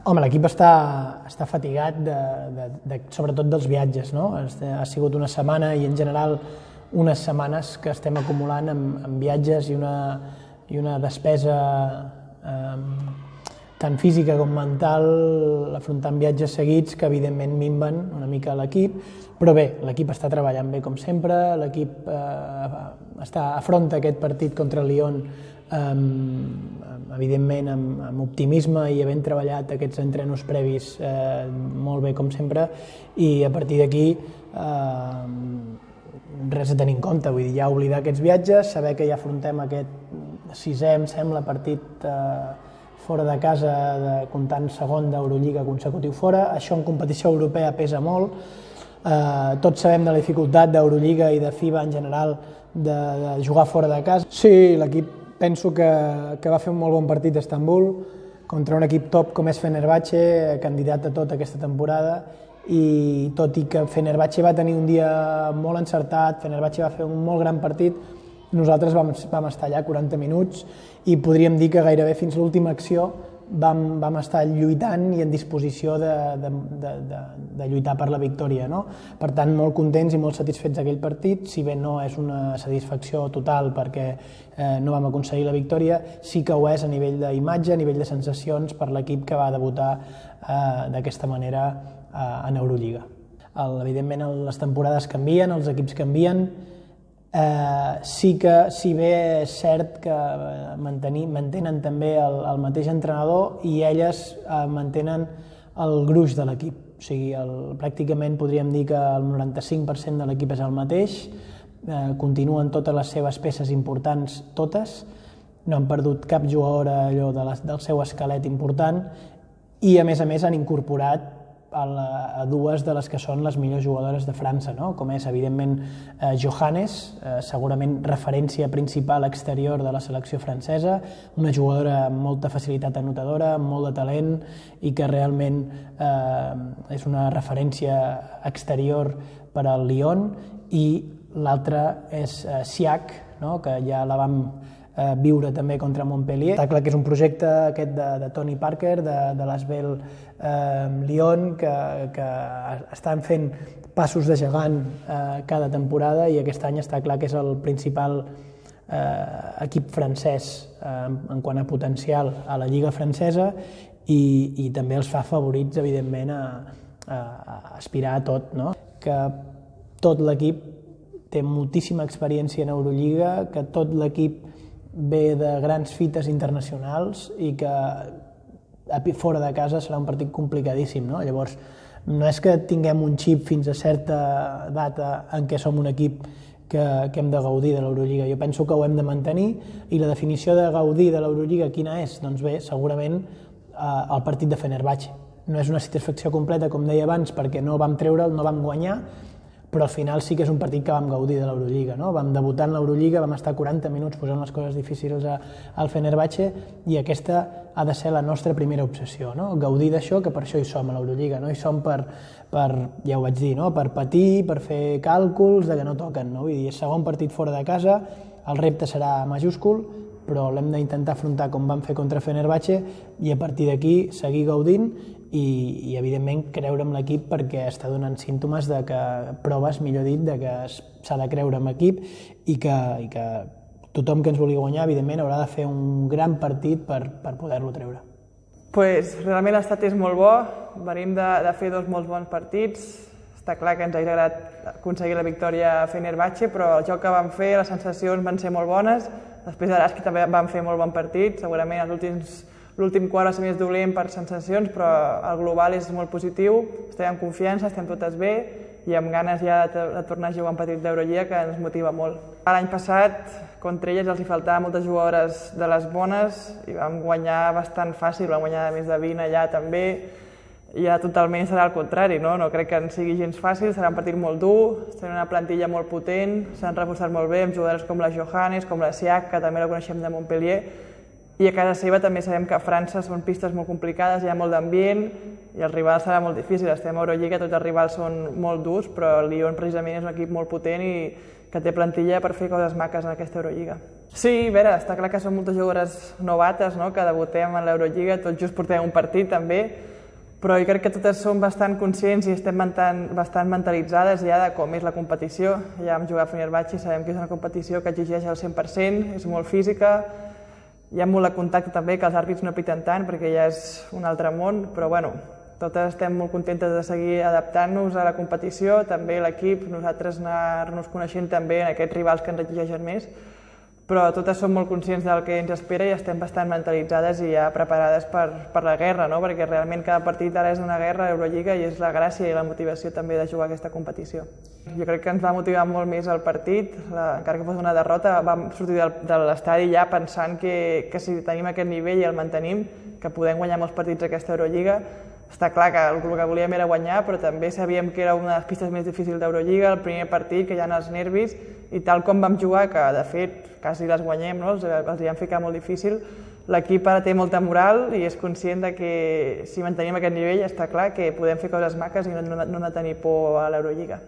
Home, l'equip està fatigat, sobretot dels viatges, no? Ha sigut una setmana i en general unes setmanes que estem acumulant amb viatges i una despesa tant física com mental, afrontant viatges seguits que evidentment minven una mica l'equip, però bé, l'equip està treballant bé com sempre, l'equip afronta aquest partit contra el Lyon evidentment amb optimisme i havent treballat aquests entrenos previs molt bé com sempre, i a partir d'aquí res a tenir en compte, vull dir, ja oblidar aquests viatges, saber que ja afrontem aquest sisè, em sembla, partit fora de casa, comptant segon d'Eurolliga consecutiu fora. Això en competició europea pesa molt. Tots sabem de la dificultat d'Eurolliga i de FIBA en general de jugar fora de casa. Sí, l'equip penso que va fer un molt bon partit a Istanbul contra un equip top com és Fenerbahçe, candidat a tot aquesta temporada, i tot i que Fenerbahçe va tenir un dia molt encertat, Fenerbahçe va fer un molt gran partit, nosaltres vam estar allà 40 minuts i podríem dir que gairebé fins l'última acció vam estar lluitant i en disposició de lluitar per la victòria, no? Per tant, molt contents i molt satisfets d'aquell partit, si bé no és una satisfacció total perquè no vam aconseguir la victòria, sí que ho és a nivell d'imatge, a nivell de sensacions per l'equip que va debutar d'aquesta manera en Eurolliga. Evidentment les temporades canvien, els equips canvien, sí que, si bé és cert que mantenen també el mateix entrenador i elles mantenen el gruix de l'equip, o sigui, pràcticament podríem dir que el 95% de l'equip és el mateix, continuen totes les seves peces importants, totes, no han perdut cap jugador allò del seu esquelet important i a més han incorporat a dues de les que són les millors jugadores de França, no? Com és evidentment Johannes, segurament referència principal exterior de la selecció francesa, una jugadora amb molta facilitat anotadora, amb molt de talent i que realment és una referència exterior per al Lyon, i l'altra és Siak, no? Que ja la vam viure també contra Montpellier. Està clar que és un projecte aquest de Tony Parker, de l'Asvel Lyon, que estan fent passos de gegant cada temporada i aquest any està clar que és el principal equip francès en quant a potencial a la Lliga francesa i també els fa favorits, evidentment, a aspirar a tot, no? Que tot l'equip té moltíssima experiència en Eurolliga, que tot l'equip ve de grans fites internacionals i que fora de casa serà un partit complicadíssim, no? Llavors, no és que tinguem un xip fins a certa data en què som un equip que hem de gaudir de l'Eurolliga. Jo penso que ho hem de mantenir i la definició de gaudir de l'Eurolliga quina és? Doncs bé, segurament el partit de Fenerbahçe. No és una satisfacció completa, com deia abans, perquè no vam treure'l, no vam guanyar, però al final sí que és un partit que vam gaudir de l'Eurolliga, no? Vam debutar en l'Eurolliga, vam estar 40 minuts posant les coses difícils al Fenerbahçe i aquesta ha de ser la nostra primera obsessió, no? Gaudir d'això, que per això hi som a l'Eurolliga, no hi som per, ja ho vaig dir, no? Per patir, per fer càlculs de que no toquen, no? Vull dir, segon partit fora de casa, el repte serà majúscul, però l'hem d'intentar afrontar com vam fer contra Fenerbahçe i a partir d'aquí seguir gaudint i evidentment creure en l'equip perquè està donant símptomes de que, proves, millor dit, de que s'ha de creure en l'equip i que tothom que ens vulgui guanyar, evidentment, haurà de fer un gran partit per poder-lo treure. Realment l'estat és molt bo, venim de fer dos molt bons partits, està clar que ens hauria agradat aconseguir la victòria a Fenerbahçe, però el joc que vam fer, les sensacions van ser molt bones, després de l'Aski també van fer molt bon partit, segurament l'últim quart va ser més dolent per sensacions, però el global és molt positiu, estem amb confiança, estem totes bé i amb ganes ja de tornar a jugar un partit d'Eurolliga que ens motiva molt. L'any passat, contra elles els hi faltaven moltes jugadores de les bones i vam guanyar bastant fàcil, vam guanyar més de 20 allà també, i ja totalment serà al contrari, no crec que ens sigui gens fàcil, serà un partit molt dur, tenen una plantilla molt potent, s'han reforçat molt bé amb jugadores com la Johannes, com la Siak, que també la coneixem de Montpellier, i a casa seva també sabem que a França són pistes molt complicades, hi ha molt d'ambient i el rival serà molt difícil. Estem a Eurolliga, tots els rivals són molt durs, però el Lyon precisament és un equip molt potent i que té plantilla per fer coses maques en aquesta Eurolliga. Sí, a veure, està clar que són moltes jugadores novates, que debutem en l'Eurolliga, tot just portem un partit també, però jo crec que totes som bastant conscients i estem bastant mentalitzades ja de com és la competició. Ja vam jugar a Fenerbahçe i sabem que és una competició que exigeix el 100%, és molt física, hi ha molt de contacte també, que els àrbits no piten tant perquè ja és un altre món, però bueno, totes estem molt contentes de seguir adaptant-nos a la competició, també l'equip, nosaltres anar-nos coneixent també en aquests rivals que ens exigeixen més, però totes som molt conscients del que ens espera i estem bastant mentalitzades i ja preparades per la guerra, no? Perquè realment cada partit ara és una guerra a Eurolliga i és la gràcia i la motivació també de jugar aquesta competició. Jo crec que ens va motivar molt més el partit, encara que fos una derrota, vam sortir de l'estadi ja pensant que si tenim aquest nivell i el mantenim, que podem guanyar molts partits aquesta Eurolliga. Està clar que el que volíem era guanyar, però també sabíem que era una de les pistes més difícils d'Eurolliga, el primer partit, que hi ha els nervis, i tal com vam jugar, que de fet quasi les guanyem, no? Els hi vam ficar molt difícil, l'equip ara té molta moral i és conscient de que si mantenim aquest nivell està clar que podem fer coses maques i no hem de tenir por a l'Eurolliga.